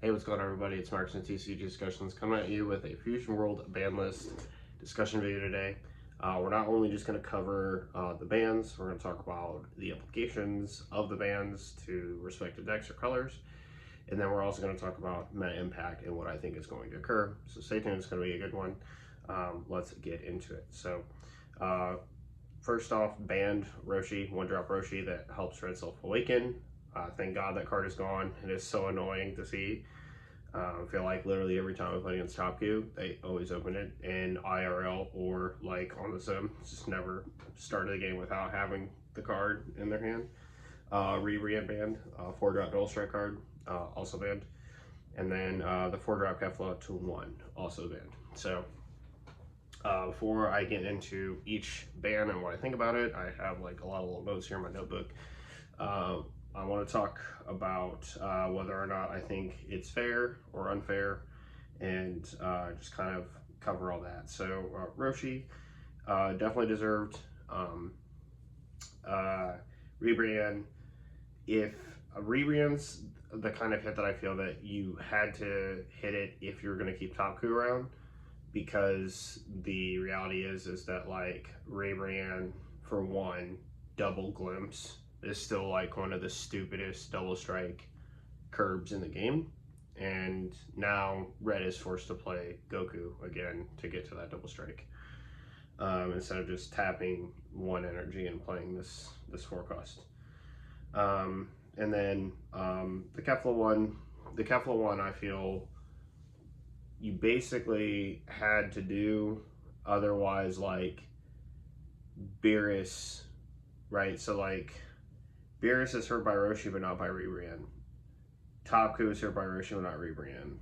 Hey, what's going on, everybody? It's Marks and TCG Discussions coming at you with a Fusion World ban list discussion video today. We're not only just going to cover the bans, we're going to talk about the implications of the bans to respective decks or colors, and then we're also going to talk about meta impact and what I think is going to occur. So stay tuned, it's going to be a good one. Let's get into it. So first off, banned Roshi, 1-drop Roshi that helps Red Self Awaken. Thank God that card is gone. It is so annoying to see. I feel like literally every time I play against Top Q, they always open it in IRL or like on the sim. Just never started the game without having the card in their hand. Rebrianne banned, 4-drop Dual Strike card, also banned. And then the 4-drop Kefla to 1, also banned. So before I get into each ban and what I think about it, I have like a lot of little notes here in my notebook. I want to talk about whether or not I think it's fair or unfair, and just kind of cover all that. So Roshi definitely deserved. Rebrianne, if Rebrianne's the kind of hit that I feel that you had to hit it if you're going to keep Top Coup around, because the reality is that like Rebrianne for one double glimpse is still like one of the stupidest double strike curbs in the game, and now Red is forced to play Goku again to get to that double strike, instead of just tapping one energy and playing this 4-cost. And then the Kefla one I feel you basically had to do, otherwise like Beerus, right? So like Beerus is hurt by Roshi but not by Rebrianne. Top Coup is hurt by Roshi but not Rebrianne.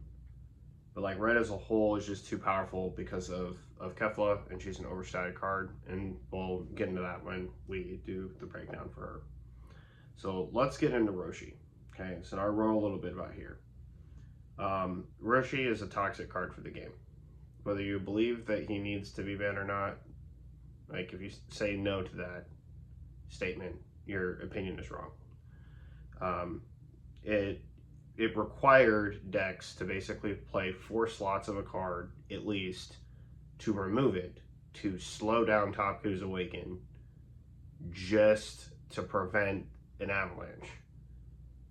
But like Red as a whole is just too powerful because of Kefla, and she's an overstated card, and we'll get into that when we do the breakdown for her. So let's get into Roshi. Okay, so I wrote a little bit about here. Roshi is a toxic card for the game. Whether you believe that he needs to be banned or not, like if you say no to that statement, your opinion is wrong. It required decks to basically play 4 slots of a card at least to remove it, to slow down Top Q's Awaken, just to prevent an avalanche.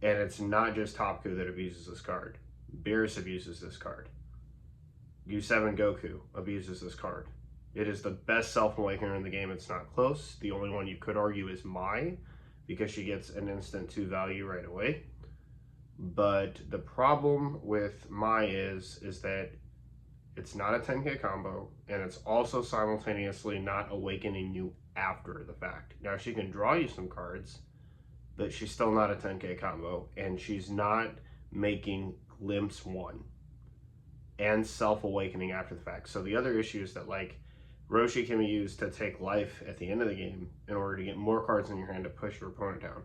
And it's not just Top Coup that abuses this card. Beerus abuses this card. U7 Goku abuses this card. It is the best self-awakener in the game. It's not close. The only one you could argue is Mai, because she gets an instant 2 value right away. But the problem with Mai is that it's not a 10k combo, and it's also simultaneously not awakening you after the fact. Now she can draw you some cards, but she's still not a 10k combo, and she's not making glimpse 1 and self-awakening after the fact. So the other issue is that like Roshi can be used to take life at the end of the game in order to get more cards in your hand to push your opponent down.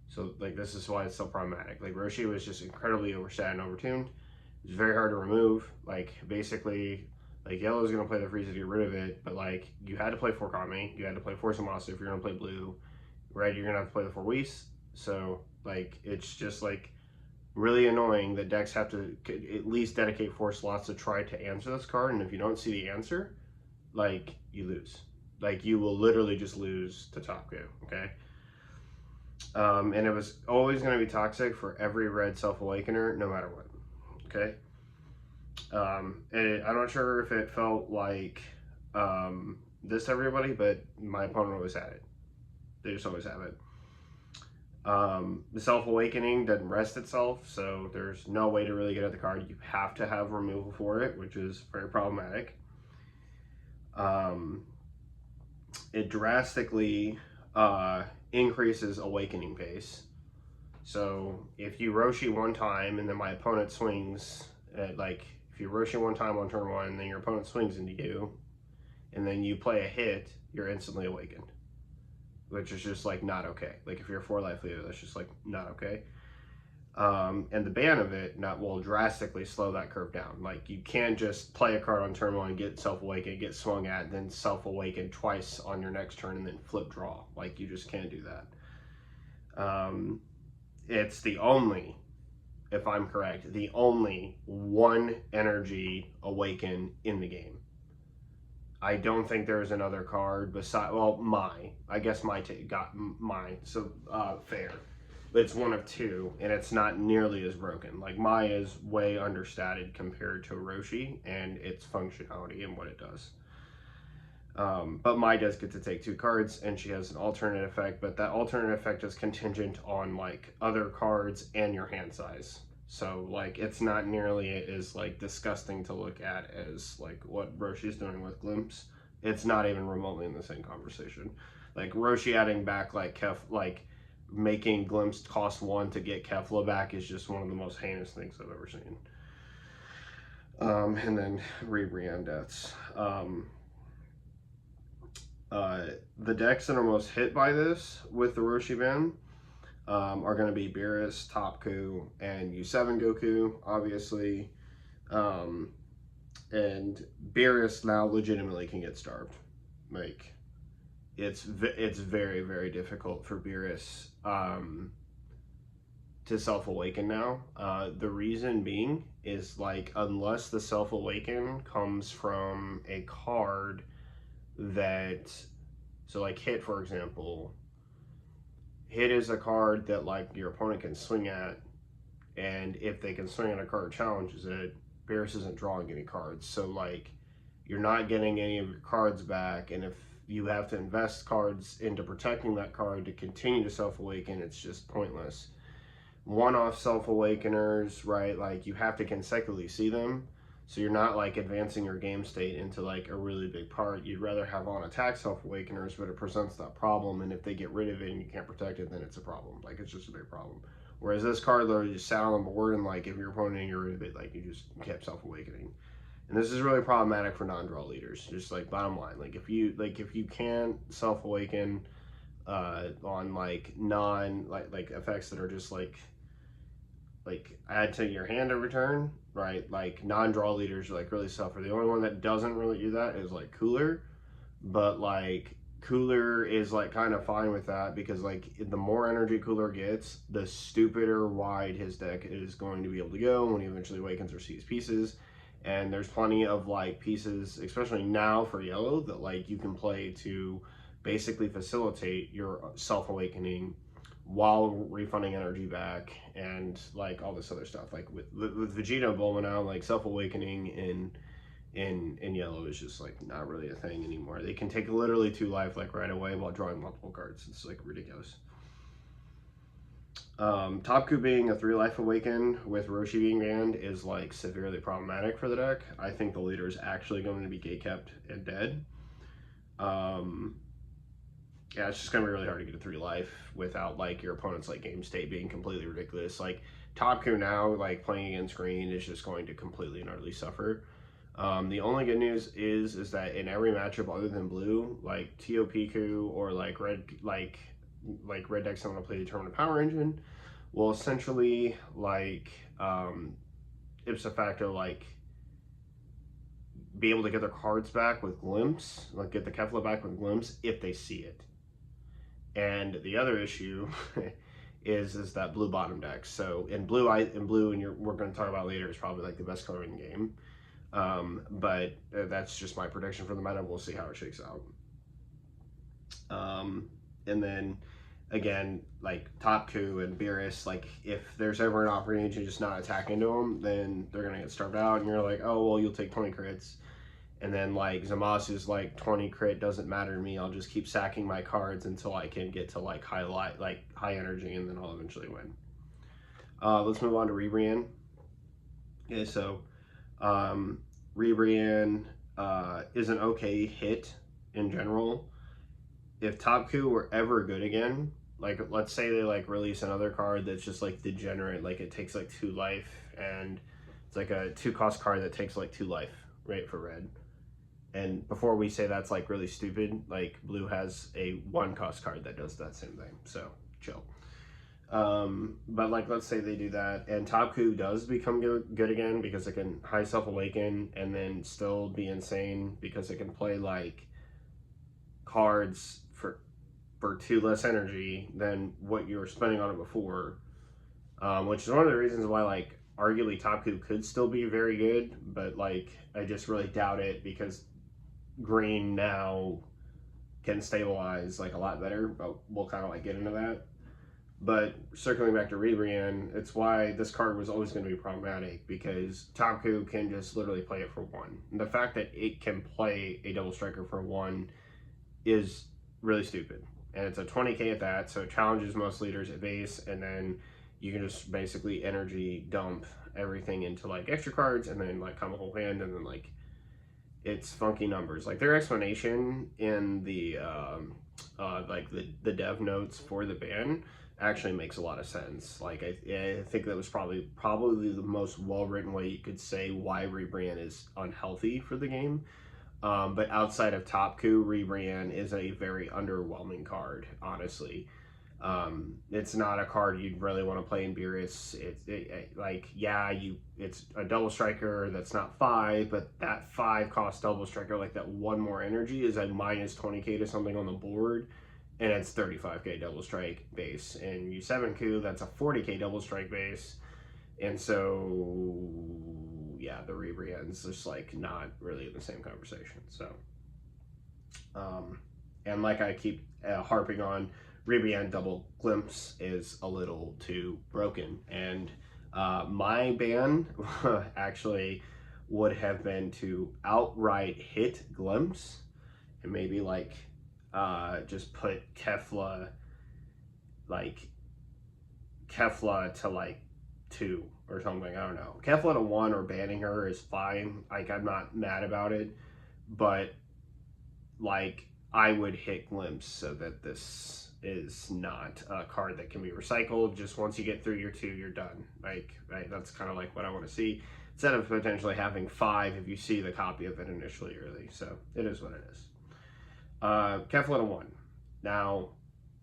So like this is why it's so problematic. Like Roshi was just incredibly oversat and overtuned. It's very hard to remove. Like basically, like yellow is gonna play the freeze to get rid of it, but like you had to play 4 Kami, you had to play 4 Zamasu if you're gonna play blue. Red, you're gonna have to play the 4 Whis. So like it's just like really annoying that decks have to at least dedicate 4 slots to try to answer this card, and if you don't see the answer, like you lose. Like you will literally just lose to Top Coup, okay? And it was always going to be toxic for every Red Self-Awakener, no matter what, okay? And I'm not sure if it felt like this to everybody, but my opponent always had it. They just always have it. The Self-Awakening doesn't rest itself, so there's no way to really get at the card. You have to have removal for it, which is very problematic. It drastically increases awakening pace. So if you Roshi one time and then my opponent swings, like if you Roshi one time on turn 1 and then your opponent swings into you, and then you play a hit, you're instantly awakened, which is just like not okay. Like if you're a 4 life leader, that's just like not okay. And the ban of it will drastically slow that curve down. Like you can't just play a card on turn 1, get self-awaken, get swung at, and then self-awaken twice on your next turn and then flip draw. Like you just can't do that. It's the only if I'm correct, the only one energy awaken in the game. I don't think there's another card beside, well, I guess got my, so fair. But it's one of two, and it's not nearly as broken. Like, Mai is way understated compared to Roshi and its functionality and what it does. But Mai does get to take 2 cards, and she has an alternate effect, but that alternate effect is contingent on, like, other cards and your hand size. So, like, it's not nearly as, like, disgusting to look at as, like, what Roshi's doing with Glimpse. It's not even remotely in the same conversation. Like, Roshi adding back, like, making Glimpse cost 1 to get Kefla back is just one of the most heinous things I've ever seen. And then Rebrianne deaths. The decks that are most hit by this with the Roshi ban are going to be Beerus, Topku, and U7 Goku, obviously. And Beerus now legitimately can get starved. Like, it's very, very difficult for Beerus to self-awaken now. The reason being is, like, unless the self-awaken comes from a card that, so like Hit, for example, Hit is a card that, like, your opponent can swing at, and if they can swing at a card challenges it, Beerus isn't drawing any cards, so, like, you're not getting any of your cards back, and if you have to invest cards into protecting that card to continue to self-awaken, it's just pointless. One-off self-awakeners, right, like, you have to consecutively see them, so you're not, like, advancing your game state into, like, a really big part. You'd rather have on-attack self-awakeners, but it presents that problem, and if they get rid of it and you can't protect it, then it's a problem. Like, it's just a big problem. Whereas this card literally just sat on the board, and, like, if your opponent you're rid of it, like, you just kept self-awakening. And this is really problematic for non-draw leaders. Just, like, bottom line, like, if you can't self-awaken on, like, like effects that are just like add to your hand every turn, right? Like, non-draw leaders, like, really suffer. The only one that doesn't really do that is, like, Cooler, but, like, Cooler is, like, kind of fine with that because, like, the more energy Cooler gets, the stupider wide his deck is going to be able to go when he eventually awakens or sees pieces. And there's plenty of, like, pieces, especially now for yellow, that, like, you can play to basically facilitate your self-awakening while refunding energy back and, like, all this other stuff. Like, with Vegeta and Bulma now, like, self-awakening in yellow is just, like, not really a thing anymore. They can take literally 2 life, like, right away while drawing multiple cards. It's, like, ridiculous. Topku being a 3 life awaken with Roshi being banned is, like, severely problematic for the deck. I think the leader is actually going to be gatekept and dead. Yeah, it's just going to be really hard to get a 3 life without, like, your opponent's, like, game state being completely ridiculous. Like, Topku now, like, playing against green is just going to completely and utterly suffer. The only good news is that in every matchup other than blue, like, Tiopiku or, like, red decks that want to play Determinate Power Engine will essentially, like, ipso facto, like, be able to get their cards back with Glimpse, like, get the Kefla back with Glimpse if they see it. And the other issue is that blue bottom deck. So in blue, we're going to talk about later, is probably, like, the best color in the game. But that's just my prediction for the meta. We'll see how it shakes out. And then again, like, Topku and Beerus, like, if there's ever an opportunity to just not attack into them, then they're gonna get starved out, and you're like, oh well, you'll take 20 crits. And then, like, Zamasu's like, 20 crit doesn't matter to me, I'll just keep sacking my cards until I can get to, like, high energy, and then I'll eventually win. Let's move on to Rebrianne. Okay, so Rebrianne is an okay hit in general. If Topku were ever good again, like, let's say they, like, release another card that's just, like, degenerate, like, it takes, like, 2 life, and it's like a 2-cost card that takes, like, 2 life, right, for red. And before we say that's, like, really stupid, like, blue has a 1-cost card that does that same thing, so chill. But, like, let's say they do that, and Topku does become good again because it can high self-awaken and then still be insane because it can play, like, cards for 2 less energy than what you were spending on it before. which is one of the reasons why like arguably Top Coup could still be very good, but like I just really doubt it because green now can stabilize like a lot better, but we'll kind of like get into that. But circling back to Rebrianne, it's why this card was always going to be problematic because Top Coup can just literally play it for one. And the fact that it can play a double striker for one is really stupid. And it's a 20k at that, so it challenges most leaders at base, and then you can just basically energy dump everything into like extra cards and then like come a whole hand, and then like it's funky numbers. Like their explanation in the like the dev notes for the ban actually makes a lot of sense. Like I think that was probably the most well written way you could say why Rebrianne is unhealthy for the game. But outside of Top Coup, Rebrianne is a very underwhelming card, honestly. It's not a card you'd really want to play in Beerus. It's a double striker that's not 5, but that 5 cost double striker, like that one more energy, is a minus 20k to something on the board, and it's 35k double strike base. And U7 Coup, that's a 40k double strike base, and so yeah, the Rebrianne's just like not really in the same conversation. So, and like I keep harping on, Rebrianne double glimpse is a little too broken, and my ban actually would have been to outright hit glimpse and maybe like just put Kefla to like 2 or something. I don't know. Kefla to 1 or banning her is fine. Like I'm not mad about it, but like I would hit glimpse so that this is not a card that can be recycled. Just once you get through your 2, you're done. Like, right? That's kind of like what I want to see, instead of potentially having 5 if you see the copy of it initially early. So it is what it is. Kefla to 1. Now,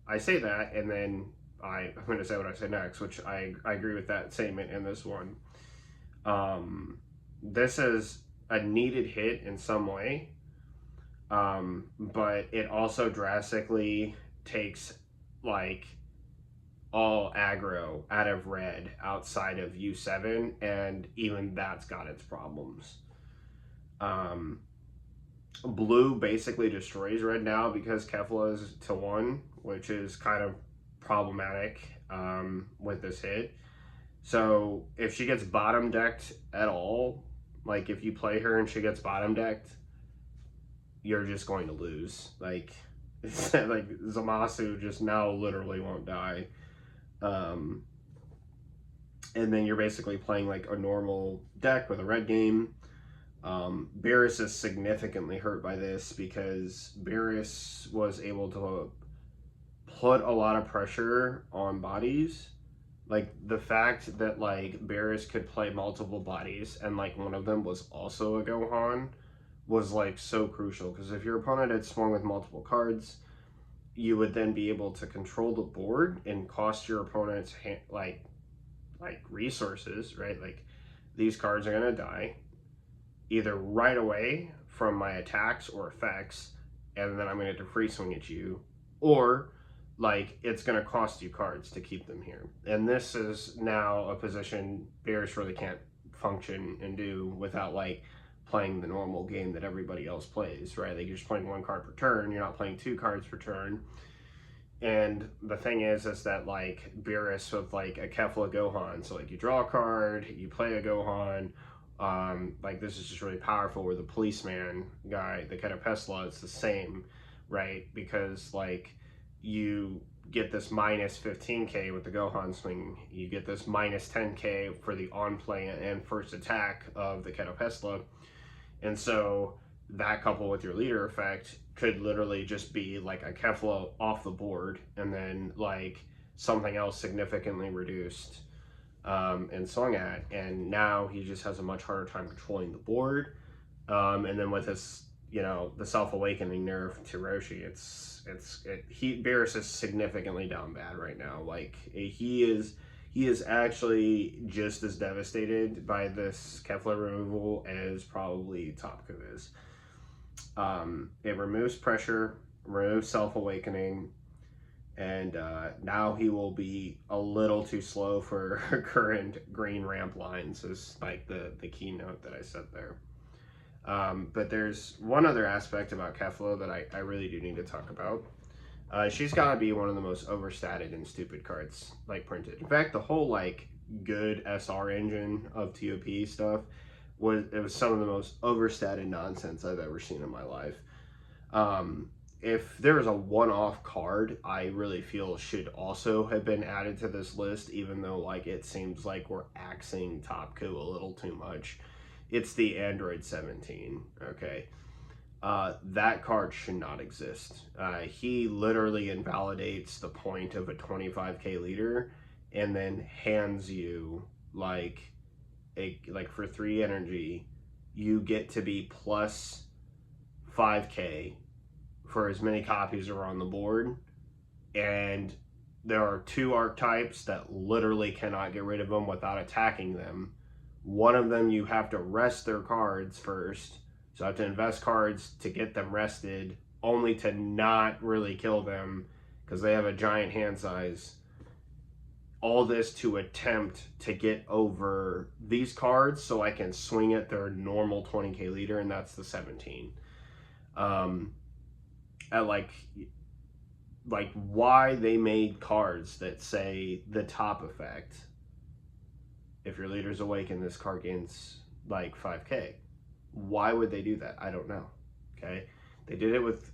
I say that, and then I'm going to say what I say next, which I agree with that statement in this one. This is a needed hit in some way, but it also drastically takes like all aggro out of red outside of U7, and even that's got its problems. Blue basically destroys red now because Kefla is to 1, which is kind of problematic with this hit. So if she gets bottom decked at all, like if you play her and she gets bottom decked, you're just going to lose. Like Zamasu just now literally won't die. And then you're basically playing like a normal deck with a red game. Beerus is significantly hurt by this because Beerus was able to put a lot of pressure on bodies. Like the fact that like Beerus could play multiple bodies and like one of them was also a Gohan was like so crucial, because if your opponent had swung with multiple cards, you would then be able to control the board and cost your opponent's like resources, right? Like these cards are gonna die either right away from my attacks or effects, and then I'm gonna have to free swing at you, or like it's gonna cost you cards to keep them here. And this is now a position Bears really can't function and do without like playing the normal game that everybody else plays, right? Like you're just playing 1 card per turn, you're not playing 2 cards per turn. And the thing is that like Beerus with like a Kefla Gohan, so like you draw a card, you play a Gohan, like this is just really powerful. Where the policeman guy, the Ketapesla, it's the same, right? Because like you get this minus 15k with the Gohan swing, you get this minus 10k for the on play and first attack of the Ketapesla, and so that coupled with your leader effect could literally just be like a Kefla off the board, and then like something else significantly reduced and swung at, and now he just has a much harder time controlling the board. And then with this, you know, the self-awakening nerf to Roshi, Beerus is significantly down bad right now. Like he is actually just as devastated by this Kefla removal as probably Top Coup is. It removes pressure, removes self-awakening, And now he will be a little too slow for current green ramp lines, is like the keynote that I said there. But there's one other aspect about Kefla that I really do need to talk about. She's got to be one of the most overstated and stupid cards like printed. In fact, the whole like good SR engine of TOP stuff was some of the most overstated nonsense I've ever seen in my life. If there was a one-off card, I really feel should also have been added to this list, even though like it seems like we're axing Topku a little too much. It's the Android 17, okay? That card should not exist. He literally invalidates the point of a 25k leader and then hands you like for 3 energy, you get to be plus 5k for as many copies are on the board, and there are 2 archetypes that literally cannot get rid of them without attacking them. One of them you have to rest their cards first, so I have to invest cards to get them rested, only to not really kill them because they have a giant hand size. All this to attempt to get over these cards so I can swing at their normal 20k leader, and that's the 17. At like why they made cards that say the top effect. If your leader's awakened, this card gains like 5k. Why would they do that? I don't know. Okay, they did it with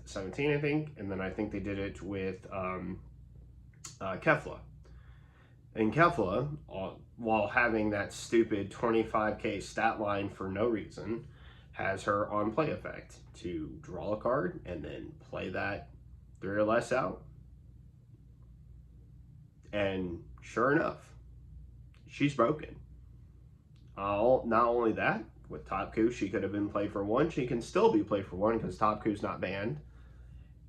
17, I think, and then I think they did it with Kefla. And Kefla, while having that stupid 25k stat line for no reason, has her on play effect to draw a card and then play that 3 or less out. And sure enough, she's broken. Not only that, with Topku, she could have been played for 1. She can still be played for 1 because Topku's not banned.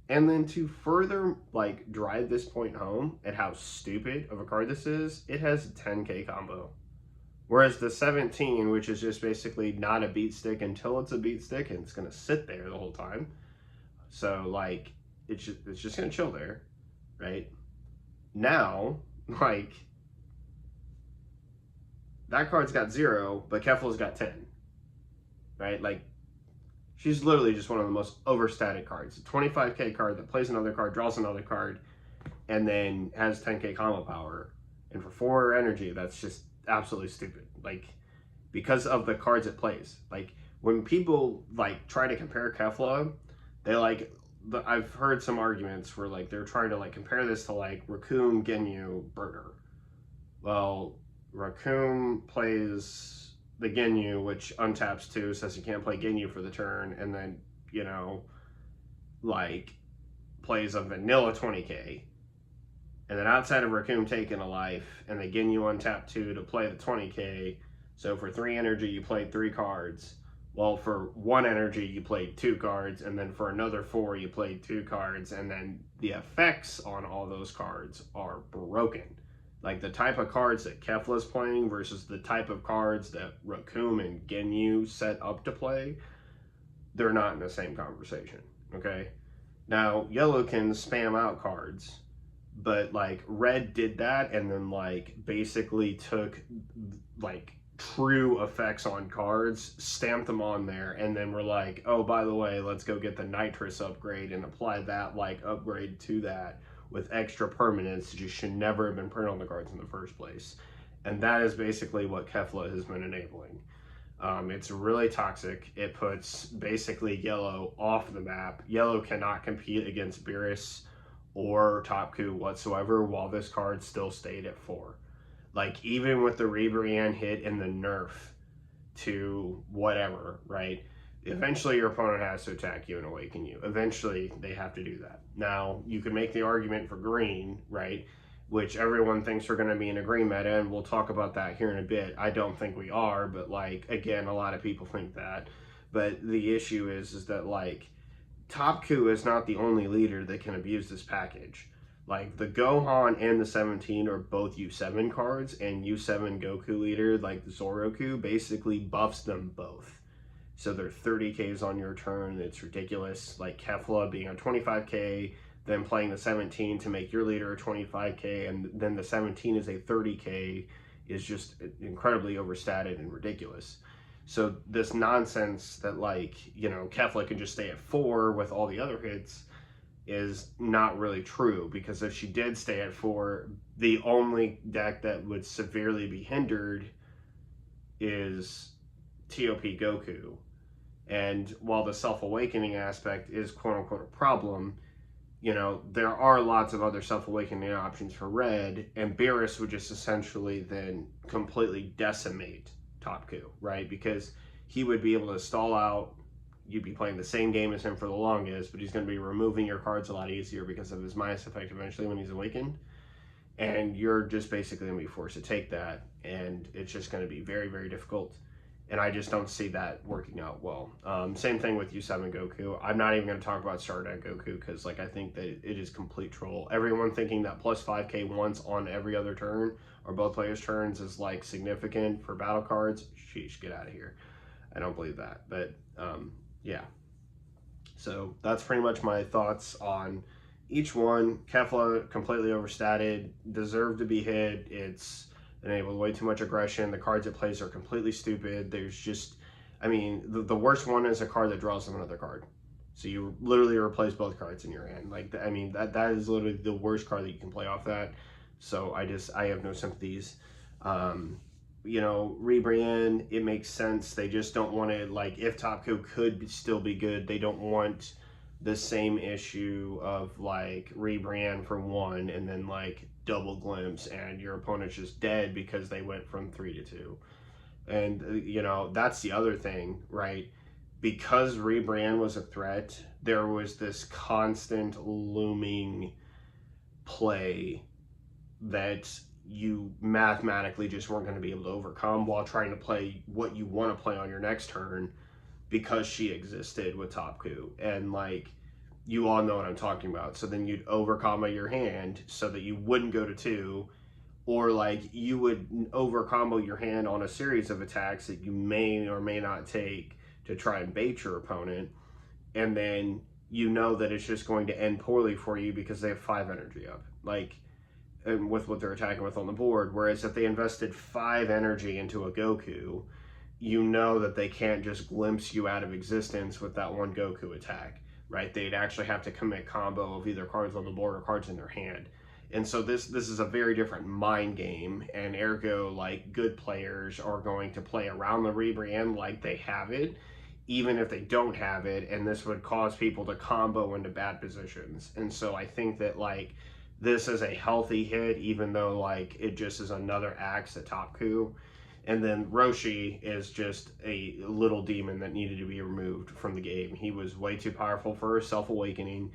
And then to further like drive this point home at how stupid of a card this is, it has a 10k combo. Whereas the 17, which is just basically not a beat stick until it's a beat stick, and it's going to sit there the whole time. So, like, it's just going to chill there, right? Now, like, that card's got 0, but Kefla's got 10, right? Like, she's literally just one of the most overstated cards. A 25k card that plays another card, draws another card, and then has 10k combo power. And for 4 energy, that's just absolutely stupid, like, because of the cards it plays. Like, when people like try to compare Kefla, they like I've heard some arguments where like they're trying to like compare this to like Raccoon, Ginyu, Burger. Well, Raccoon plays the Ginyu, which untaps 2, says you can't play Ginyu for the turn, and then, you know, like plays a vanilla 20k. And then outside of Raccoon taking a life, and the Ginyu untap 2 to play the 20k. So for 3 energy, you played 3 cards. Well, for 1 energy, you played 2 cards. And then for another 4, you played 2 cards. And then the effects on all those cards are broken. Like the type of cards that Kefla's playing versus the type of cards that Raccoon and Ginyu set up to play, they're not in the same conversation, okay? Now, Yellow can spam out cards, but like Red did that and then like basically took like true effects on cards, stamped them on there, and then we're like, oh, by the way, let's go get the nitrous upgrade and apply that like upgrade to that with extra permanents that you should never have been printed on the cards in the first place. And that is basically what Kefla has been enabling. It's really toxic. It puts basically Yellow off the map. Yellow cannot compete against Beerus or Topku whatsoever while this card still stayed at 4. Like, even with the Rebrianne hit and the nerf to whatever, right? Eventually your opponent has to attack you and awaken you. Eventually they have to do that. Now, you can make the argument for green, right? Which everyone thinks we're going to be in a green meta, and we'll talk about that here in a bit. I don't think we are, but like, again, a lot of people think that. But the issue is that like, Topku is not the only leader that can abuse this package. Like, the Gohan and the 17 are both U7 cards, and U7 Goku leader, like the Zoroku, basically buffs them both. So they're 30Ks on your turn. It's ridiculous. Like Kefla being a 25K, then playing the 17 to make your leader a 25k, and then the 17 is a 30k is just incredibly overstated and ridiculous. So this nonsense that, like, you know, Kefla can just stay at 4 with all the other hits is not really true, because if she did stay at 4, the only deck that would severely be hindered is TOP Goku. And while the self-awakening aspect is quote-unquote a problem, you know, there are lots of other self-awakening options for red, and Beerus would just essentially then completely decimate Top Coup, right? Because he would be able to stall out, you'd be playing the same game as him for the longest, but he's going to be removing your cards a lot easier because of his minus effect eventually when he's awakened. And you're just basically going to be forced to take that, and it's just going to be very, very difficult. And I just don't see that working out well. Same thing with U7 Goku. I'm not even going to talk about Stardeck Goku, because like I think that it is complete troll. Everyone thinking that plus 5k once on every other turn, or both players' turns, is like significant for battle cards. Sheesh, get out of here. I don't believe that. But yeah. So that's pretty much my thoughts on each one. Kefla, completely overstated, deserved to be hit. It's enabled way too much aggression. The cards it plays are completely stupid. There's just, I mean, the worst one is a card that draws them another card. So you literally replace both cards in your hand. Like, I mean, that is literally the worst card that you can play off that. So I have no sympathies. You know, Rebrianne, it makes sense. They just don't want to, like, if Top Coup could still be good, they don't want the same issue of like Rebrianne for 1 and then like double glimpse and your opponent's just dead because they went from 3 to 2. And you know, that's the other thing, right? Because Rebrianne was a threat, there was this constant looming play that you mathematically just weren't going to be able to overcome while trying to play what you want to play on your next turn, because she existed with Top Coup. And like, you all know what I'm talking about. So then you'd over combo your hand so that you wouldn't go to 2, or like you would over combo your hand on a series of attacks that you may or may not take to try and bait your opponent, and then you know that it's just going to end poorly for you because they have 5 energy up, like, and with what they're attacking with on the board. Whereas if they invested 5 energy into a Goku, you know that they can't just glimpse you out of existence with that one Goku attack, right? They'd actually have to commit combo of either cards on the board or cards in their hand. And so this is a very different mind game, and ergo, like, good players are going to play around the Rebrianne like they have it, even if they don't have it, and this would cause people to combo into bad positions. And so I think that, like, this is a healthy hit, even though, like, it just is another axe at Top Coup. And then Roshi is just a little demon that needed to be removed from the game. He was way too powerful for self-awakening.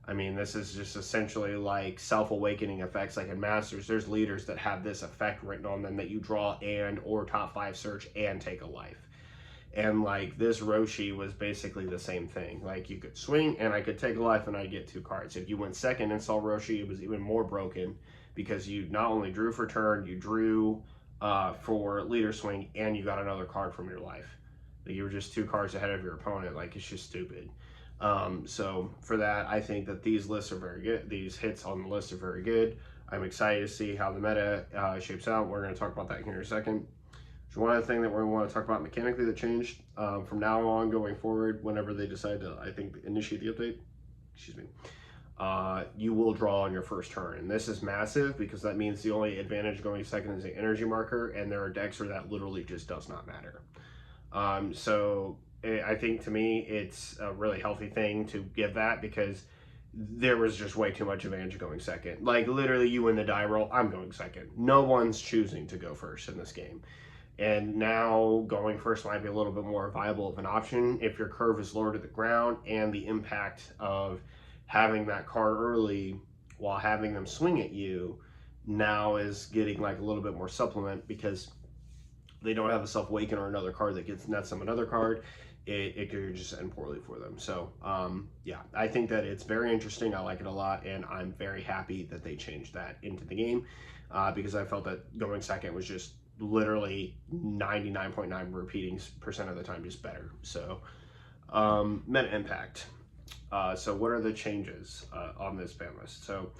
I mean, this is just essentially like self-awakening effects like in Masters. There's leaders that have this effect written on them that you draw and or top 5 search and take a life. And like, this Roshi was basically the same thing. Like, you could swing and I could take a life and I'd get 2 cards. If you went second and saw Roshi, it was even more broken, because you not only drew for turn, you drew for leader swing, and you got another card from your life. You were just 2 cards ahead of your opponent. Like, it's just stupid. So for that, I think that these lists are very good. These hits on the list are very good. I'm excited to see how the meta shapes out. We're going to talk about that here in a second. So one other thing that we want to talk about mechanically that changed from now on going forward, whenever they decide to, I think, initiate the update, excuse me, you will draw on your first turn. And this is massive, because that means the only advantage going second is the energy marker, and there are decks where that literally just does not matter. So I think, to me, it's a really healthy thing to give that, because there was just way too much advantage going second. Like, literally, you win the die roll, I'm going second. No one's choosing to go first in this game. And now going first might be a little bit more viable of an option if your curve is lower to the ground, and the impact of having that card early while having them swing at you now is getting like a little bit more supplement, because they don't have a self-awaken or another card that gets nets them another card. It could just end poorly for them. So yeah, I think that it's very interesting. I like it a lot, and I'm very happy that they changed that into the game, because I felt that going second was just literally 99.9% repeating of the time just better. So meta impact. So what are the changes on this ban list? So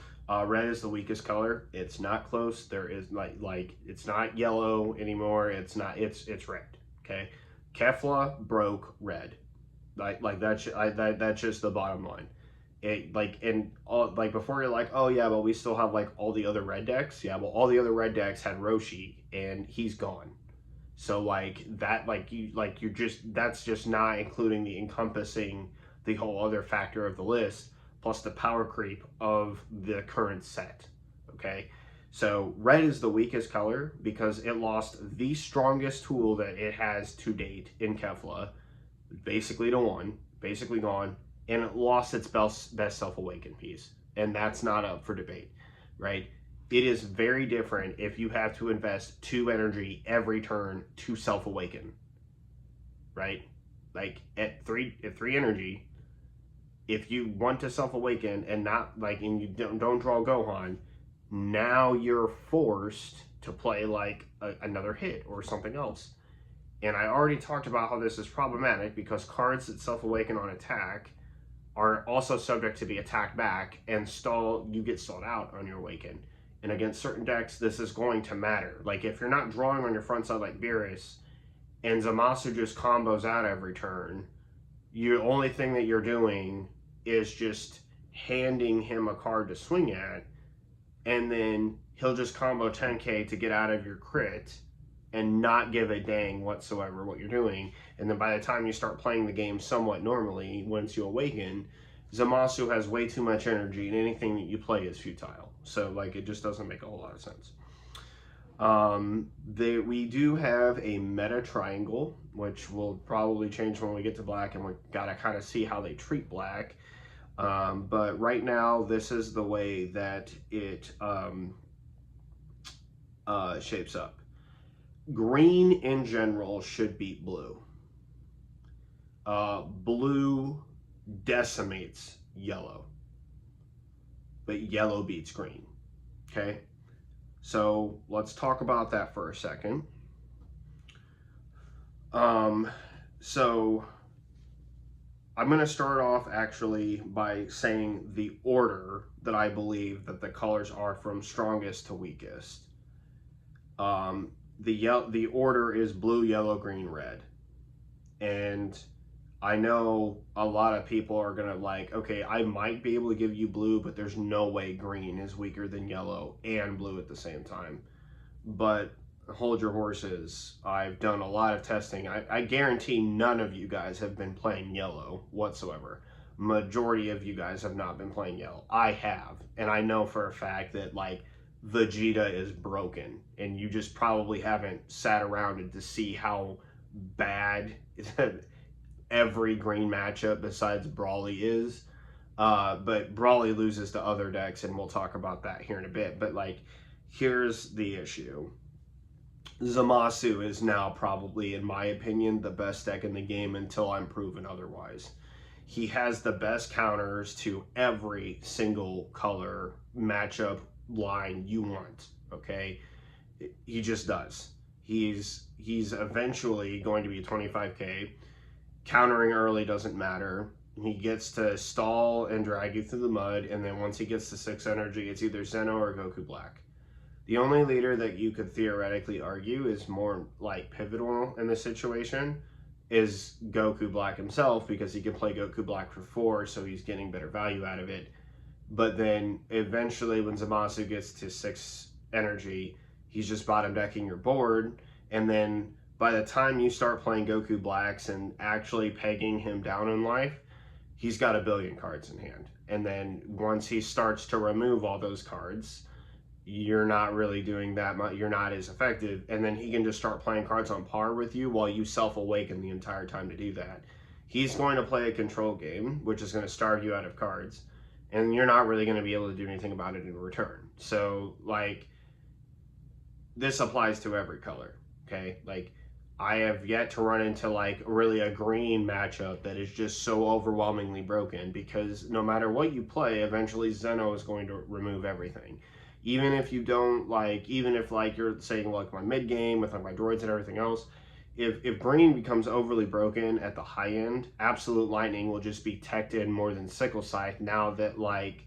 red is the weakest color. It's not close. There is like it's not yellow anymore. It's red. Okay, Kefla broke red. That's just the bottom line. It like and all like before you're like, oh yeah, but we still have like all the other red decks. Yeah, well all the other red decks had Roshi and he's gone. So like that you're just that's just not including the encompassing the whole other factor of the list plus the power creep of the current set. Okay. So red is the weakest color because it lost the strongest tool that it has to date in Kefla, basically to one, basically gone, and it lost its best self-awaken piece. And that's not up for debate, right? It is very different if you have to invest 2 energy every turn to self-awaken, right? Like at three energy, if you want to self-awaken and not like, and you don't draw Gohan, now you're forced to play like another hit or something else. And I already talked about how this is problematic because cards that self-awaken on attack are also subject to be attacked back and you get stalled out on your awaken. And against certain decks, this is going to matter. Like if you're not drawing on your front side like Beerus, and Zamasu just combos out every turn, the only thing that you're doing is just handing him a card to swing at, and then he'll just combo 10k to get out of your crit and not give a dang whatsoever what you're doing. And then by the time you start playing the game somewhat normally, once you awaken, Zamasu has way too much energy and anything that you play is futile. So like it just doesn't make a whole lot of sense. We do have a meta triangle, which will probably change when we get to black, and we gotta kind of see how they treat black. But right now, this is the way that it shapes up. Green in general should beat blue. Blue decimates yellow, but yellow beats green. Okay, so let's talk about that for a second. So I'm going to start off actually by saying the order that I believe that the colors are from strongest to weakest. The order is blue, yellow, green, red. And I know a lot of people are going to like, okay, I might be able to give you blue, but there's no way green is weaker than yellow and blue at the same time. But hold your horses. I've done a lot of testing. I guarantee none of you guys have been playing yellow whatsoever. Majority of you guys have not been playing yellow. I have. And I know for a fact that like Vegeta is broken, and you just probably haven't sat around to see how bad every green matchup besides Brawly is. But Brawly loses to other decks, and we'll talk about that here in a bit. But like, here's the issue. Zamasu is now probably, in my opinion, the best deck in the game until I'm proven otherwise. He has the best counters to every single color matchup line you want, okay? He just does. He's eventually going to be 25k. Countering early doesn't matter. He gets to stall and drag you through the mud, and then once he gets to 6 energy, it's either Zeno or Goku Black. The only leader that you could theoretically argue is more like pivotal in this situation is Goku Black himself, because he can play Goku Black for 4, so he's getting better value out of it. But then eventually when Zamasu gets to 6 energy, he's just bottom decking your board, and then by the time you start playing Goku Blacks and actually pegging him down in life, he's got a billion cards in hand. And then once he starts to remove all those cards, you're not really doing that much, you're not as effective, and then he can just start playing cards on par with you while you self-awaken the entire time to do that. He's going to play a control game, which is going to starve you out of cards, and you're not really going to be able to do anything about it in return. So, like, this applies to every color, okay? Like, I have yet to run into, like, really a green matchup that is just so overwhelmingly broken, because no matter what you play, eventually Zeno is going to remove everything. Even if you don't, like, even if, like, you're saying, like, my mid game with, like, my droids and everything else, if green becomes overly broken at the high end, Absolute Lightning will just be teched in more than Sickle Scythe now that like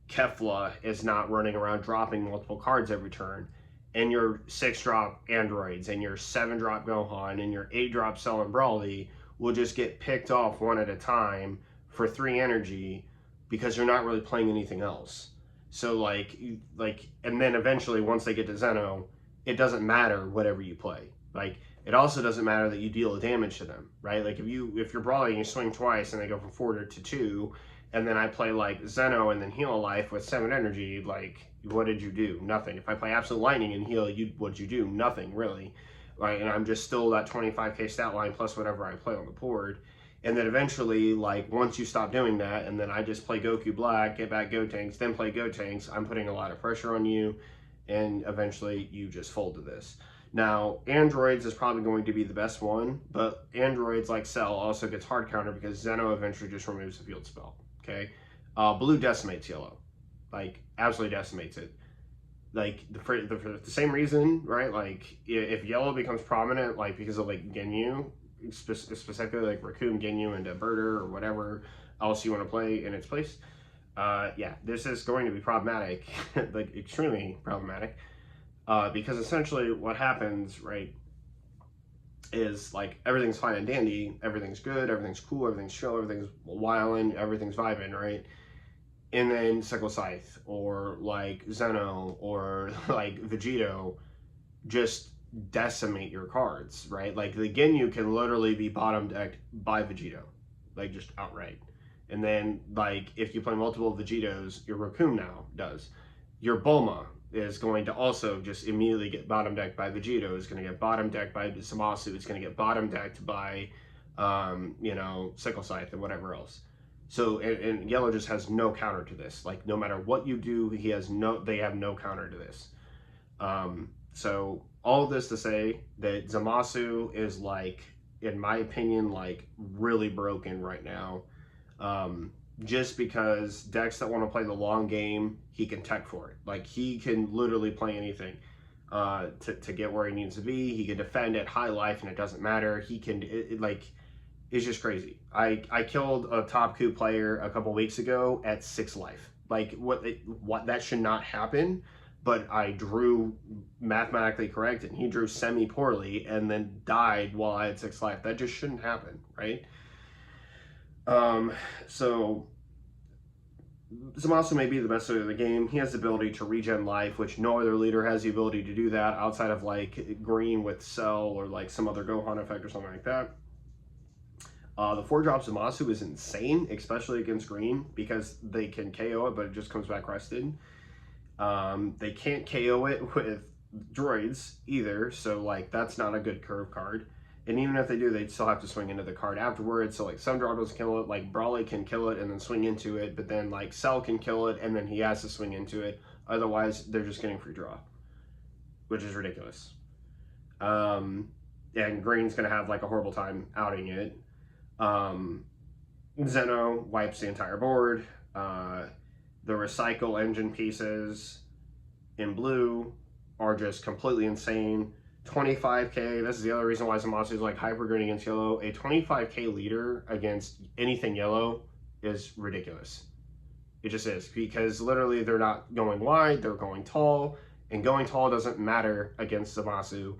Kefla is not running around dropping multiple cards every turn. And your 6-drop androids and your 7-drop Gohan and your 8-drop Cell and Brawly will just get picked off one at a time for 3 energy because you're not really playing anything else. So like, and then eventually once they get to Zeno, it doesn't matter whatever you play. Like, it also doesn't matter that you deal damage to them, right? Like if you're Brawly and you swing twice and they go from 4 to 2, and then I play like Zeno and then heal a life with 7 energy, like, what did you do? Nothing. If I play Absolute Lightning and heal, what'd you do? Nothing, really. Right? And I'm just still that 25k stat line plus whatever I play on the board. And then eventually, like, once you stop doing that, and then I just play Goku Black, get back Gotenks, then play Gotenks, I'm putting a lot of pressure on you, and eventually you just fold to this. Now, androids is probably going to be the best one, but androids like Cell also gets hard counter because Zeno eventually just removes the field spell. Okay, blue decimates yellow, like absolutely decimates it. Like for the same reason, right? Like if yellow becomes prominent, like because of like Ginyu, specifically like Raccoon Ginyu into Birder or whatever else you want to play in its place, yeah, this is going to be problematic, like extremely problematic, because essentially what happens, right, is like everything's fine and dandy, everything's good, everything's cool, everything's chill, everything's wildin', everything's vibing, right? And then Sickle Scythe or like Zeno or like Vegeta just decimate your cards, right? Like the Ginyu can literally be bottom decked by Vegeta, like just outright. And then like if you play multiple Vegetos, your Raccoon now does. Your Bulma is going to also just immediately get bottom decked by Vegeta. It's going to get bottom decked by Zamasu. It's going to get bottom decked by, you know, Sickle Scythe and whatever else. So, and Yellow just has no counter to this. Like, no matter what you do, they have no counter to this. So, all of this to say that Zamasu is, like, in my opinion, like, really broken right now. Just because decks that want to play the long game, he can tech for it. Like, he can literally play anything to get where he needs to be. He can defend at high life and it doesn't matter. He can, it's just crazy. I killed a top coup player a couple weeks ago at 6 life. Like, what that should not happen, but I drew mathematically correct and he drew semi-poorly and then died while I had 6 life. That just shouldn't happen, right? So Zamasu may be the best leader of the game. He has the ability to regen life, which no other leader has the ability to do that outside of like green with Cell or like some other Gohan effect or something like that. The 4-drop Zamasu is insane, especially against green, because they can KO it, but it just comes back rested. They can't KO it with droids either, so like that's not a good curve card. And even if they do, they'd still have to swing into the card afterwards. So like some drop doesn't kill it, like Brawly can kill it and then swing into it, but then like Cell can kill it and then he has to swing into it. Otherwise, they're just getting free draw, which is ridiculous. And green's gonna have like a horrible time outing it. Zeno wipes the entire board. The recycle engine pieces in blue are just completely insane. 25k, this is the other reason why Zamasu is like hyper green against yellow. A 25k leader against anything yellow is ridiculous. It just is, because literally they're not going wide, they're going tall, and going tall doesn't matter against Zamasu.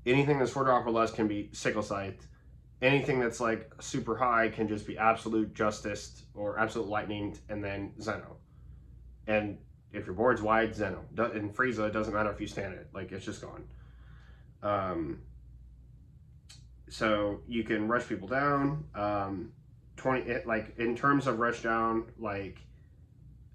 Anything that's 4-drop or less can be Sickle Scythe. Anything that's like super high can just be Absolute Justice or Absolute Lightning and then Zeno. And if your board's wide, Zeno. In Frieza, it doesn't matter if you stand it, like it's just gone. So you can rush people down. Like in terms of rush down, like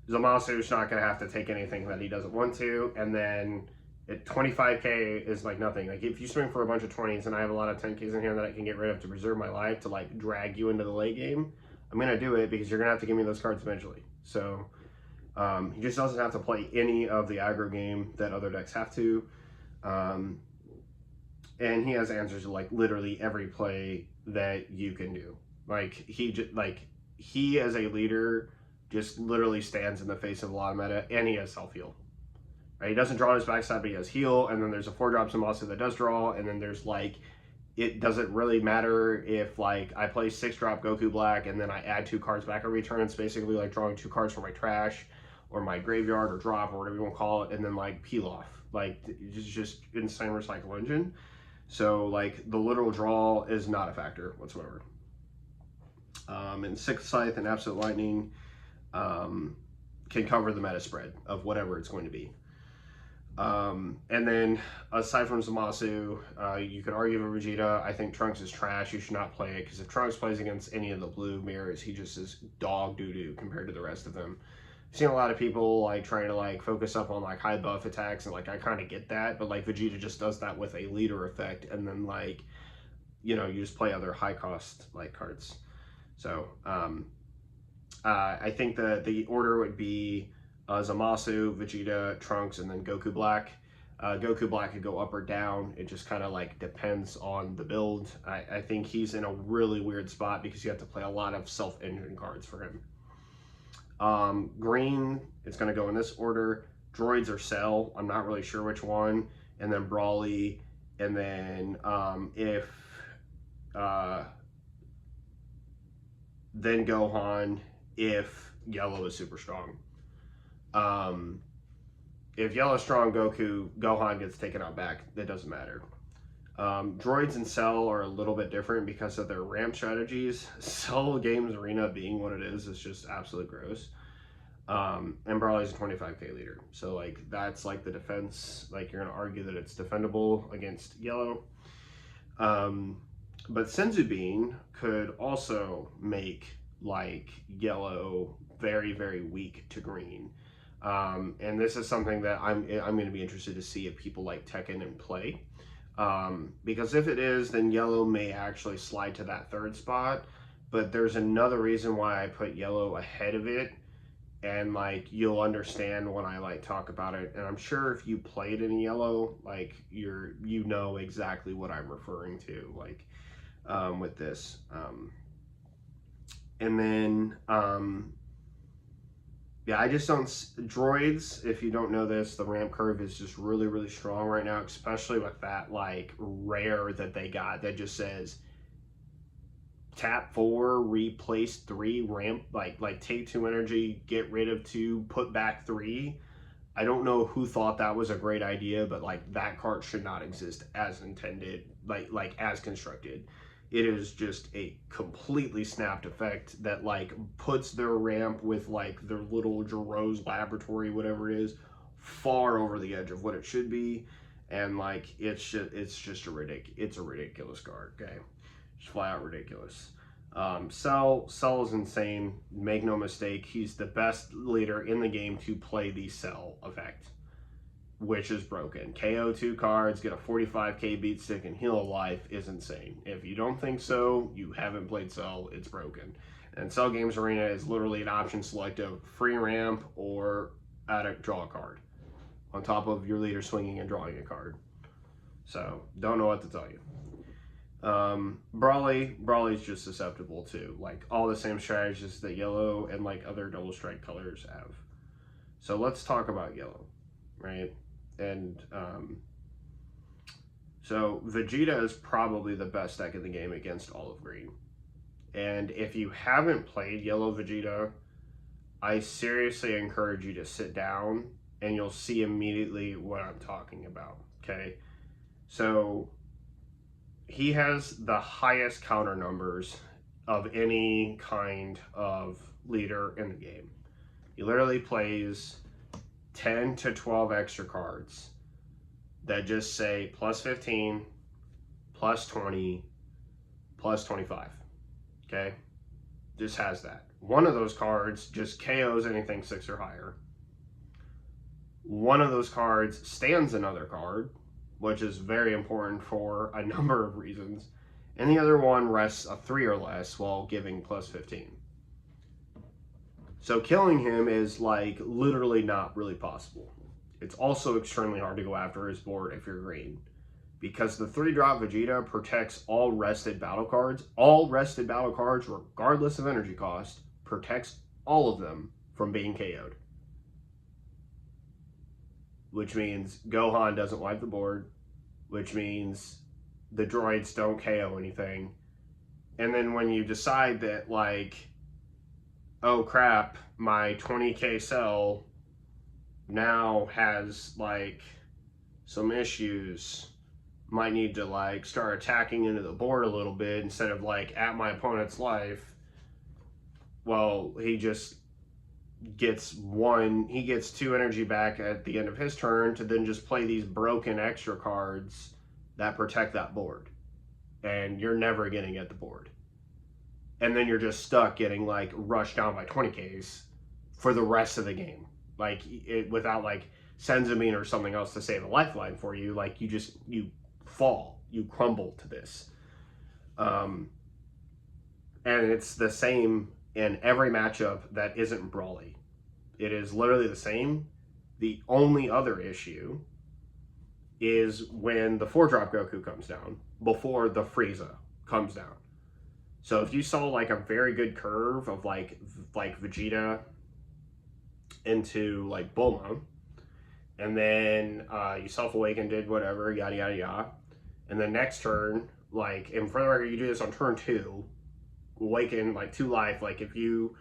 Zamasu's not gonna have to take anything that he doesn't want to, and then 25k is like nothing. Like if you swing for a bunch of 20s and I have a lot of 10ks in here that I can get rid of to preserve my life to like drag you into the late game, I'm gonna do it because you're gonna have to give me those cards eventually. So he just doesn't have to play any of the aggro game that other decks have to. And he has answers to like literally every play that you can do. Like he as a leader just literally stands in the face of a lot of meta, and he has self-heal. Right? He doesn't draw on his backside, but he has heal, and then there's a 4-drop Zamasu that does draw, and then there's like it doesn't really matter if like I play 6-drop Goku Black and then I add 2 cards back every turn. It's basically like drawing 2 cards from my trash or my graveyard or drop or whatever you want to call it, and then like peel off. Like it's just insane recycle engine. So like the literal draw is not a factor whatsoever. And Sixth Scythe and Absolute Lightning can cover the meta spread of whatever it's going to be. And then aside from Zamasu, you could argue for Vegeta. I think Trunks is trash. You should not play it because if Trunks plays against any of the blue mirrors, he just is dog doo-doo compared to the rest of them. I've seen a lot of people like trying to like focus up on like high buff attacks, and like I kind of get that, but like Vegeta just does that with a leader effect, and then like, you know, you just play other high cost like cards. So I think the order would be Zamasu, Vegeta, Trunks, and then Goku Black. Goku Black could go up or down. It just kind of like depends on the build. I think he's in a really weird spot because you have to play a lot of self-engine cards for him. Green, it's going to go in this order. Droids or Cell, I'm not really sure which one. And then Brawly, and then then Gohan if yellow is super strong. If yellow's strong, Gohan gets taken out back. It doesn't matter. Droids and Cell are a little bit different because of their ramp strategies. Cell Games Arena being what it is just absolute gross. And Brawly's a 25k leader. So like that's like the defense. Like you're gonna argue that it's defendable against yellow. But Senzu Bean could also make like yellow very, very weak to green. And this is something that I'm going to be interested to see if people like Tekken and play. Because if it is, then yellow may actually slide to that 3rd spot. But there's another reason why I put yellow ahead of it. And like you'll understand when I like talk about it. And I'm sure if you played in yellow, like you know exactly what I'm referring to, like with this. And then yeah, I just don't. Droids, if you don't know this, the ramp curve is just really, really strong right now, especially with that like rare that they got that just says tap 4, replace 3, ramp, like take 2 energy, get rid of 2, put back 3. I don't know who thought that was a great idea, but like that card should not exist as intended, like as constructed. It is just a completely snapped effect that like puts their ramp with like their little Jiro's laboratory, whatever it is, far over the edge of what it should be. And like it's just a ridiculous card, okay? Just flat out ridiculous. Cell is insane. Make no mistake, he's the best leader in the game to play the Cell effect, which is broken. KO 2 cards, get a 45k beat stick, and heal a life is insane. If you don't think so, you haven't played Cell. It's broken. And Cell Games Arena is literally an option select of free ramp or draw a card on top of your leader swinging and drawing a card. So don't know what to tell you. Brawly's just susceptible to like all the same strategies that yellow and like other double strike colors have. So let's talk about yellow, right? And so Vegeta is probably the best deck in the game against Olive Green. And if you haven't played Yellow Vegeta, I seriously encourage you to sit down and you'll see immediately what I'm talking about, okay? So he has the highest counter numbers of any kind of leader in the game. He literally plays 10 to 12 extra cards that just say plus 15, plus 20, plus 25, okay? Just has that. One of those cards just KOs anything 6 or higher. One of those cards stands another card, which is very important for a number of reasons. And the other one rests a 3 or less while giving plus 15. So killing him is like literally not really possible. It's also extremely hard to go after his board if you're green, because the 3-drop Vegeta protects all rested battle cards. All rested battle cards, regardless of energy cost, protects all of them from being KO'd. Which means Gohan doesn't wipe the board, which means the droids don't KO anything. And then when you decide that, like, oh crap, my 20k cell now has, like, some issues, might need to, like, start attacking into the board a little bit instead of, like, at my opponent's life, well, he just gets 2 energy back at the end of his turn to then just play these broken extra cards that protect that board. And you're never getting at the board. And then you're just stuck getting, like, rushed down by 20Ks for the rest of the game. Like, without, like, Senzamine or something else to save a lifeline for you, like, you fall. You crumble to this. And it's the same in every matchup that isn't Brawly. It is literally the same. The only other issue is when the 4-drop Goku comes down before the Frieza comes down. So if you saw, like, a very good curve of like Vegeta into, like, Bulma, and then you self-awaken, did whatever, yada yada yada, and then next turn, like, and for the record, you do this on turn 2, awaken, like, 2 life, like, if you,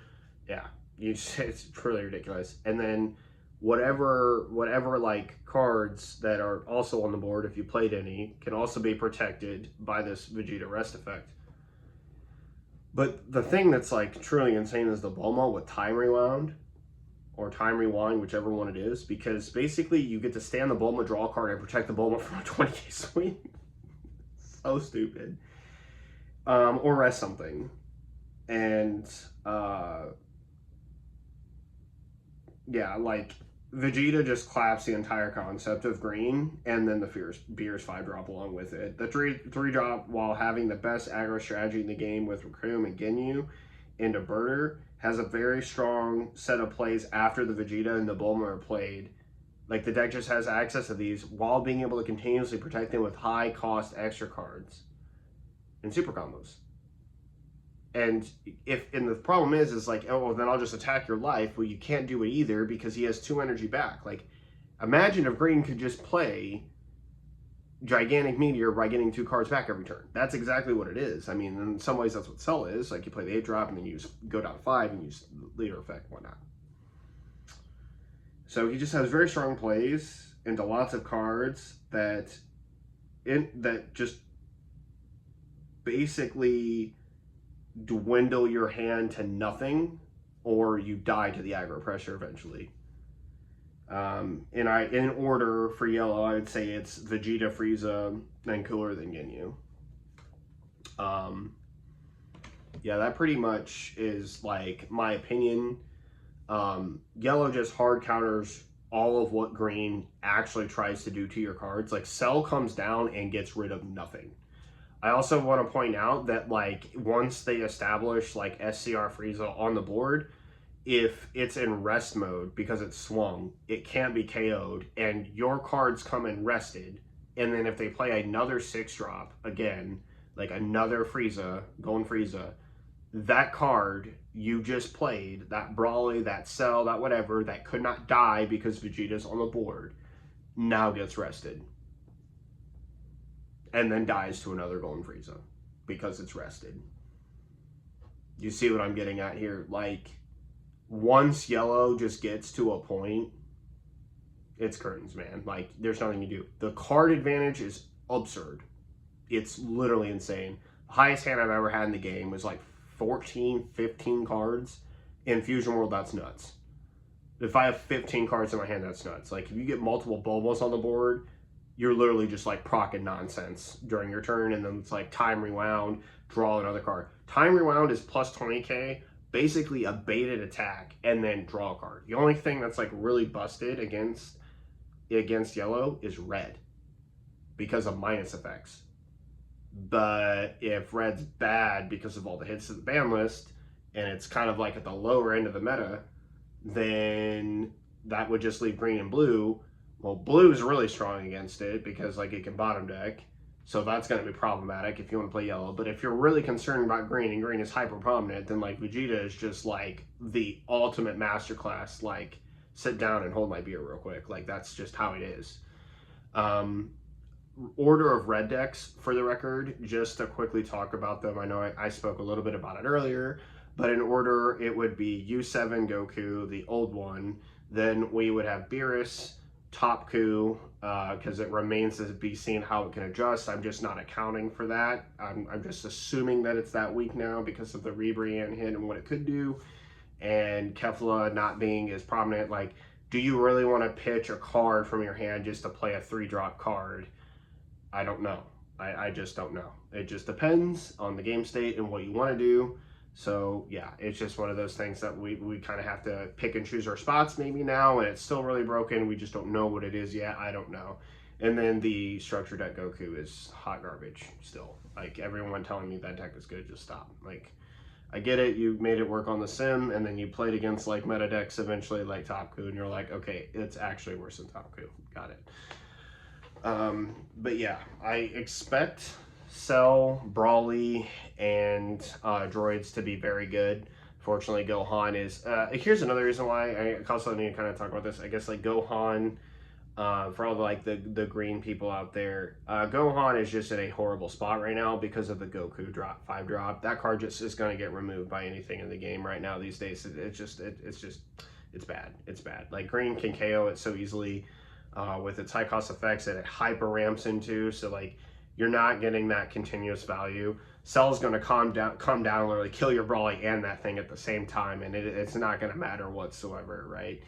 yeah, you just, it's really ridiculous. And then whatever like cards that are also on the board, if you played any, can also be protected by this Vegeta rest effect. But the thing that's, like, truly insane is the Bulma with Time Rewound, or Time Rewind, whichever one it is, because basically you get to stay on the Bulma, draw a card, and protect the Bulma from a 20k swing. So stupid. Or rest something. And, yeah, like, Vegeta just claps the entire concept of green, and then the Beerus 5-drop along with it. The 3-drop, while having the best aggro strategy in the game with Raccoon and Ginyu into Birder, has a very strong set of plays after the Vegeta and the Bulma are played. Like, the deck just has access to these while being able to continuously protect them with high-cost extra cards and super combos. And the problem is like, oh, well, then I'll just attack your life. Well, you can't do it either because he has 2 energy back. Like, imagine if Green could just play Gigantic Meteor by getting 2 cards back every turn. That's exactly what it is. I mean, in some ways, that's what Cell is. Like, you play the 8-drop and then you just go down to 5 and use leader effect and whatnot. So he just has very strong plays into lots of cards that just basically dwindle your hand to nothing, or you die to the aggro pressure eventually. In order for yellow, I would say it's Vegeta, Frieza, then Cooler, then Ginyu. Yeah, that pretty much is, like, my opinion. Yellow just hard counters all of what green actually tries to do to your cards. Like, Cell comes down and gets rid of nothing. I also want to point out that, like, once they establish, like, SCR Frieza on the board, if it's in rest mode because it's swung, it can't be KO'd, and your cards come in rested, and then if they play another 6-drop, again, like another Frieza, Golden Frieza, that card you just played, that Brawly, that Cell, that whatever, that could not die because Vegeta's on the board, now gets rested. And then dies to another Golden Frieza because it's rested. You see what I'm getting at here? Like, once yellow just gets to a point, it's curtains, man. Like, there's nothing to do. The card advantage is absurd. It's literally insane. The highest hand I've ever had in the game was like 14, 15 cards. In Fusion World, that's nuts. If I have 15 cards in my hand, that's nuts. Like, if you get multiple Bulbos on the board, you're literally just, like, procking nonsense during your turn, and then it's like Time Rewound, draw another card. Time Rewound is plus 20k, basically a baited attack, and then draw a card. The only thing that's, like, really busted against yellow is red because of minus effects. But if red's bad because of all the hits of the ban list, and it's kind of like at the lower end of the meta, then that would just leave green and blue. Well, blue is really strong against it because, like, it can bottom deck. So that's going to be problematic if you want to play yellow. But if you're really concerned about green and green is hyper prominent, then, like, Vegeta is just, like, the ultimate masterclass. Like, sit down and hold my beer real quick. Like, that's just how it is. order of red decks, for the record, just to quickly talk about them. I know I spoke a little bit about it earlier, but in order, it would be U7 Goku, the old one. Then we would have Beerus, Topku, because it remains to be seen how it can adjust. I'm just not accounting for that. I'm just assuming that it's that weak now because of the Rebrianne hit and what it could do. And Kefla not being as prominent. Like, do you really want to pitch a card from your hand just to play a 3-drop card? I don't know. I just don't know. It just depends on the game state and what you want to do. So yeah, it's just one of those things that we kind of have to pick and choose our spots maybe now, and it's still really broken. We just don't know what it is yet. I don't know. And then the structure deck Goku is hot garbage still. Like, everyone telling me that deck is good, just stop. Like, I get it, you made it work on the sim, and then you played against like meta decks eventually like Topku, and you're like, okay, it's actually worse than Topku. Got it. But yeah, I expect Cell, Brawly, and droids to be very good. Fortunately, Gohan is... here's another reason why I also need to kind of talk about this. I guess like Gohan, for all the green people out there, Gohan is just in a horrible spot right now because of the Goku 5-drop. That card just is going to get removed by anything in the game right now these days. It's bad. It's bad. Like, green can KO it so easily. With its high cost effects that it hyper ramps into, so like you're not getting that continuous value. Cell is going to come down, literally kill your Brawly and that thing at the same time, and it's not going to matter whatsoever, right?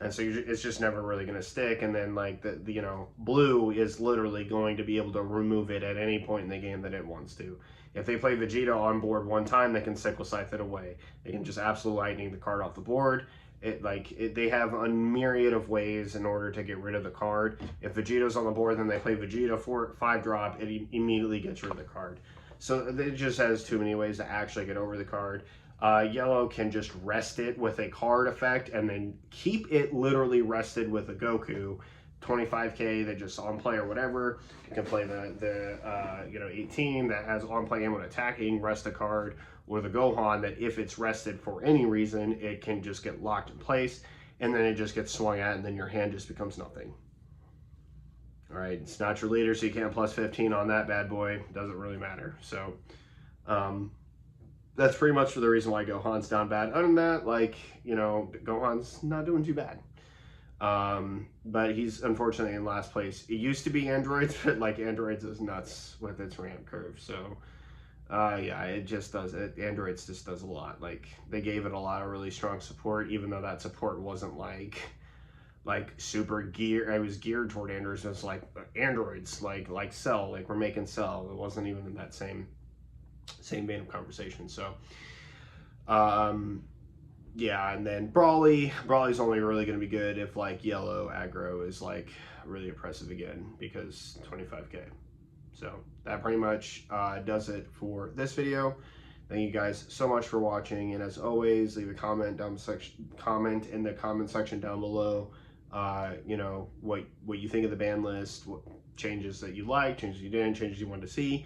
And so it's just never really going to stick. And then like the blue is literally going to be able to remove it at any point in the game that it wants to. If they play Vegeta on board one time, they can Sickle Scythe it away. They can just absolute lightning the card off the board. They have a myriad of ways in order to get rid of the card. If Vegeta's on the board, then they play Vegeta 5-drop, it immediately gets rid of the card. So it just has too many ways to actually get over the card. Yellow can just rest it with a card effect and then keep it literally rested with a Goku. 25k that just on play or whatever. You can play the 18 that has on play and when attacking, rest a card, or the Gohan that if it's rested for any reason, it can just get locked in place and then it just gets swung at and then your hand just becomes nothing. All right, it's not your leader, so you can't plus 15 on that bad boy. Doesn't really matter. So that's pretty much for the reason why Gohan's down bad. Other than that, like, Gohan's not doing too bad. But he's unfortunately in last place. It used to be Androids, but like Androids is nuts with its ramp curve. So yeah, it just does it. Androids just does a lot. Like, they gave it a lot of really strong support, even though that support wasn't like super gear. I was geared toward Androids. It was like Androids, like Cell, like we're making Cell. It wasn't even in that same vein of conversation. So yeah, and then Brawly's only really going to be good if like yellow aggro is like really oppressive again, because 25k. So that pretty much does it for this video. Thank you guys so much for watching, and as always, leave a comment in the comment section down below. What you think of the ban list, what changes that you like, changes you didn't, changes you wanted to see.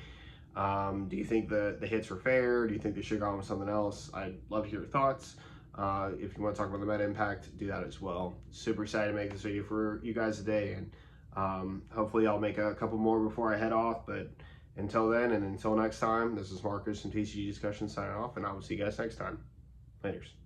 Do you think the hits were fair? Do you think they should have gone with something else? I'd love to hear your thoughts. If you want to talk about the meta impact, do that as well. Super excited to make this video for you guys today, and hopefully I'll make a couple more before I head off. But until then, and until next time, this is Marcus from TCG Discussion signing off, and I will see you guys next time. Laters.